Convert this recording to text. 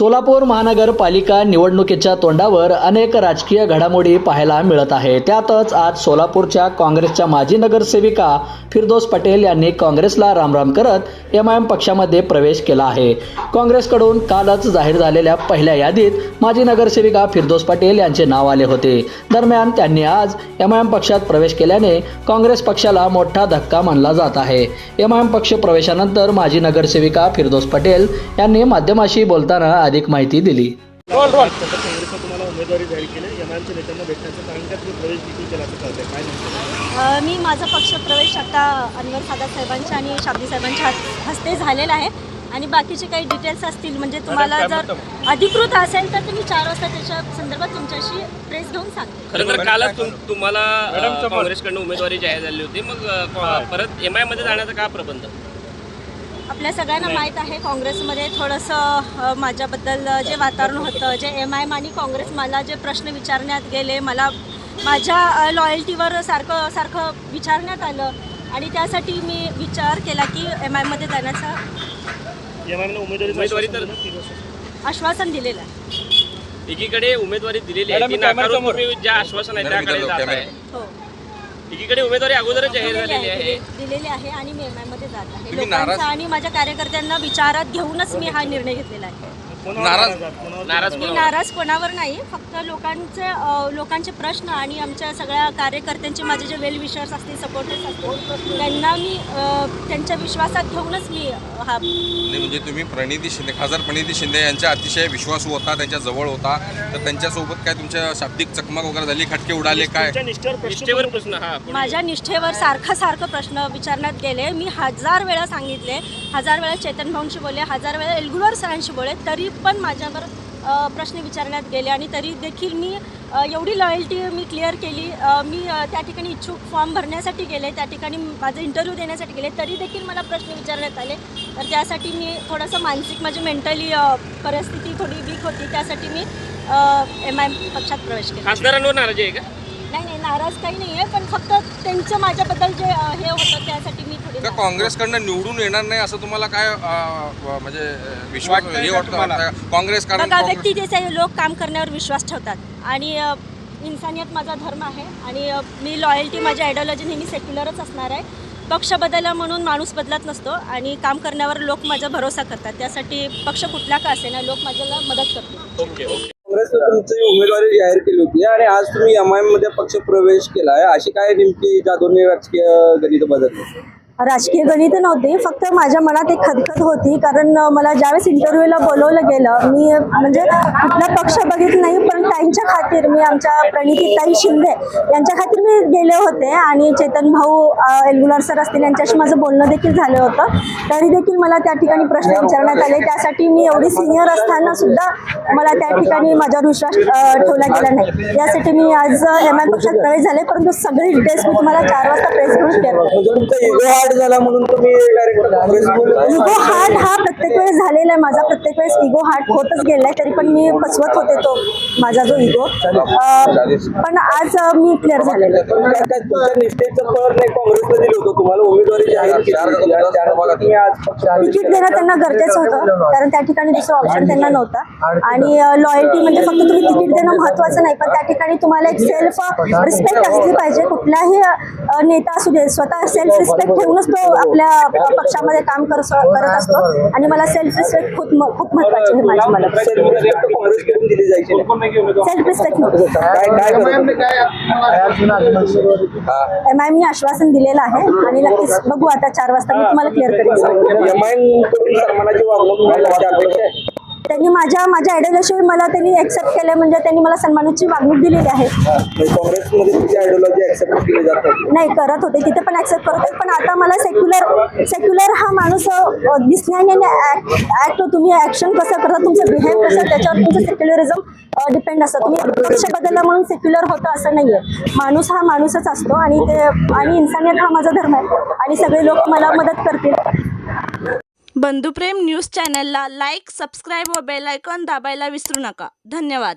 सोलापूर महानगरपालिका निवडणुकीच्या तोंडावर अनेक राजकीय घडामोडी पाहायला मिळत आहे। त्यातच आज सोलापूरच्या काँग्रेसच्या माजी नगरसेविका फिरदौस पटेल यांनी काँग्रेसला रामराम करत एमआयएम पक्षामध्ये प्रवेश केला आहे। काँग्रेसकडून कालच जाहीर झालेल्या पहिल्या यादीत माजी नगरसेविका फिरदौस पटेल यांचे नाव आले होते। दरम्यान त्यांनी आज एमआयएम पक्षात प्रवेश केल्याने काँग्रेस पक्षाला मोठा धक्का मानला जात आहे। एमआयएम पक्ष प्रवेशानंतर माजी नगरसेविका फिरदौस पटेल यांनी माध्यमाशी बोलताना अधिक माहिती दिली। काँग्रेसने तुम्हाला उमेदवारी जाहीर केली, एमआयएमच्या नेत्यांना भेटण्याचं कारण का तुम्ही प्रवेश देखील केला असं कळतंय, काय नाही? मी माझा पक्ष प्रवेश आता अनवर सादात साहेबांच्या आणि शाब्दी साहेबांच्या हस्ते झालेला आहे आणि बाकीचे काही डिटेल्स असतील म्हणजे तुम्हाला जर अधिकृत असेल तर तुम्ही 4 वाजता त्याच्या संदर्भात तुमच्याशी प्रेस घेऊन सांगते। खरं तर कालच तुम्हाला काँग्रेसकडून उमेदवारी जाहीर झाली होती, मग परत एमआयएममध्ये जाण्याचा का प्रबंध? आपल्या सगळ्यांना माहीत आहे काँग्रेसमध्ये थोडंसं माझ्याबद्दल जे वातावरण होतं, जे एमआयएम आणि काँग्रेस मला जे प्रश्न विचारण्यात गेले, मला माझ्या लॉयल्टीवर सारखं विचारण्यात आलं आणि त्यासाठी मी विचार केला की एमआयएममध्ये जाण्याचा उमेदवारी तर आश्वासन दिलेलं आहे। एकीकडे उमेदवारी दिलेली आहे, ती नाकारून तुम्ही ज्या आश्वासन आहे त्याकडे जात आहे। हो, एकीकडे उमेदवारी अगोदरच जाहीर झालेली आहे दिलेली आहे आणि मी एमआयएममध्ये जात आहे। लोकांचा आणि माझ्या कार्यकर्त्यांना विचारात घेऊनच मी हा निर्णय घेतलेला आहे। मी नाराज कोणावर नाही, फक्त लोकांचे प्रश्न आणि आमच्या सगळ्या कार्यकर्त्यांचे माझे जे वेल विशर्स असतील, सपोर्टर्स असतील, त्यांना मी त्यांच्या विश्वासात घेऊनच मी हा म्हणजे तुम्ही खासदार प्रणिती शिंदे यांच्या अतिशय विश्वासू होता, त्यांच्या जवळ होता, तर त्यांच्यासोबत काय तुमच्या शाब्दिक चकमक वगैरे झाली, खटके उडाले काय? निष्ठेवर प्रश्न माझ्या निष्ठेवर सारखं प्रश्न विचारण्यात गेले। मी 1000 वेळा सांगितले, 1000 वेळा चेतन भाऊंशी बोलले, 1000 वेळा एलगुलवार सरांशी बोलले, तरी पण माझ्यावर प्रश्न विचारण्यात गेले आणि तरी देखील मी एवढी लॉयल्टी मी क्लिअर केली। मी त्या ठिकाणी इच्छुक फॉर्म भरण्यासाठी गेले, त्या ठिकाणी माझं इंटरव्ह्यू देण्यासाठी गेले, तरी देखील मला प्रश्न विचारण्यात आले। तर त्यासाठी मी थोडंसं मानसिक माझी मेंटली परिस्थिती थोडी वीक होती, त्यासाठी मी एमआयएम पक्षात प्रवेश केला। खासदारांवर नाराजी आहे का? नाही, नाराज काही नाही आहे, पण फक्त त्यांचं माझ्याबद्दल जे हे होतं त्यासाठी मी थोडी काँग्रेसकडनं निवडून येणार नाही असं तुम्हाला काय म्हणजे विश्वास हे वाटतं? काँग्रेस बघा, व्यक्ती जे लोक काम करण्यावर विश्वास ठेवतात आणि इन्सानियत माझा धर्म आहे आणि मी लॉयल्टी माझी आयडिओलॉजी नेहमी सेक्युलरच असणार आहे। पक्ष बदलला म्हणून माणूस बदलत नसतो आणि काम करण्यावर लोक माझा भरोसा करतात, त्यासाठी पक्ष कुठला का असेना लोक माझ्याला मदत करतात। काँग्रेसने तुमची उमेदवारी जाहीर केली होती आणि आज तुम्ही एमआयएम मध्ये पक्ष प्रवेश केला आहे, अशी काय नेमकी जादूने राजकीय गणित बदलली? राजकीय गणित नव्हते, फक्त माझ्या मनात एक खदखद होती, कारण मला ज्यावेळेस इंटरव्ह्यूला बोलवलं गेलं, मी म्हणजे कुठला पक्ष बघितलं नाही, पण त्यांच्या खातीर मी आमच्या प्रणितीताई शिंदे यांच्या खातीर मी गेले होते आणि चेतन भाऊ एलगुलार सर असतील यांच्याशी माझं बोलणं देखील झालं होतं, तरी देखील मला त्या ठिकाणी प्रश्न विचारण्यात आले। त्यासाठी मी एवढी सिनियर असताना सुद्धा मला त्या ठिकाणी माझ्यावर विश्वास ठेवला गेला नाही, यासाठी मी आज एमआयएम पक्षात प्रवेश झाले। परंतु सगळी डिटेल्स मी तुम्हाला 4 वाजता प्रेस घेऊन शेअर झाला म्हणून तुम्ही इगो हार्ट हा प्रत्येक वेळेस झालेला आहे माझा, प्रत्येक वेळेस इगो हार्ट होतच गेलाय, तरी पण मी फसवत होते तो माझा जो इगो, पण आज मी क्लिअर झालेला आहे। निष्ठेचं फळ नाही काँग्रेसने दिलं होतं तुम्हाला, उमेदवारी जाहीर केली, तिकीट देणं त्यांना गरजेचं होतं, कारण त्या ठिकाणी दुसरा ऑप्शन त्यांना नव्हता आणि लॉयल्टी म्हणजे फक्त तुम्ही तिकीट देणं महत्त्वाचं नाही, पण त्या ठिकाणी तुम्हाला एक सेल्फ रिस्पेक्ट असली पाहिजे। कुठलाही नेता असू दे, स्वतः सेल्फ रिस्पेक्ट ठेवूनच तो आपल्या पक्षामध्ये काम करत असतो आणि मला सेल्फ रिस्पेक्ट खूप महत्त्वाची आहे माझी। मला सेल्फ रिस्पेक्ट एमआयएमने आश्वासन दिलेलं आहे आणि नक्कीच बघू आता 4 वाजता मी तुम्हाला क्लिअर करेन। त्यांनी माझ्या आयडिओलॉजीवर मला त्यांनी ऍक्सेप्ट केलं, म्हणजे त्यांनी मला सन्मानाची वागणूक दिलेली आहे। काँग्रेसमध्ये तुझी आयडिओलॉजी ऍक्सेप्ट केली जात नाही, करत होते तिथे पण ऍक्सेप्ट करत होते, पण आता मला सेक्युलर हा माणूस दिसण्याने ऍक्ट तुम्ही ऍक्शन कसं करता, तुमचं बिहेव कसं, त्याच्यावर तुमचं सेक्युलरिझम डिपेंड असतं। तुम्ही पक्ष बदलला म्हणून सेक्युलर होतं असं नाहीये, माणूस हा माणूसच असतो आणि इन्सानियत हा माझा धर्म आहे आणि सगळे लोक मला मदत करतील। बंधुप्रेम न्यूज चॅनलला लाईक, सबस्क्राईब व बेल आयकॉन दाबायला विसरू नका। धन्यवाद।